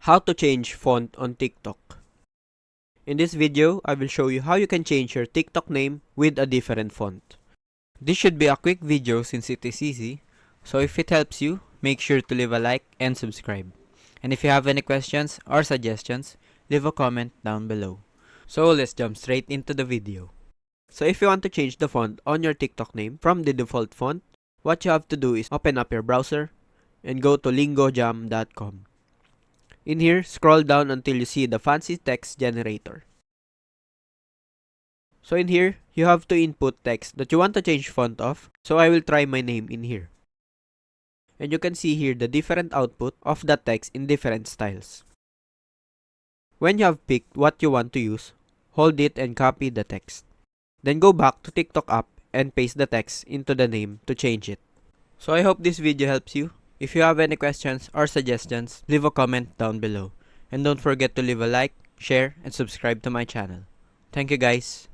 How to change font on TikTok. In this video, I will show you how you can change your TikTok name with a different font. This should be a quick video since it is easy, so if it helps you, make sure to leave a like and subscribe. And if you have any questions or suggestions, leave a comment down below. So let's jump straight into the video. So if you want to change the font on your TikTok name from the default font, what you have to do is open up your browser and go to lingojam.com. In here, scroll down until you see the fancy text generator. So in here, you have to input text that you want to change font of. So I will try my name in here. And you can see here the different output of the text in different styles. When you have picked what you want to use, hold it and copy the text. Then go back to TikTok app and paste the text into the name to change it. So I hope this video helps you. If you have any questions or suggestions, leave a comment down below. And don't forget to leave a like, share, and subscribe to my channel. Thank you guys.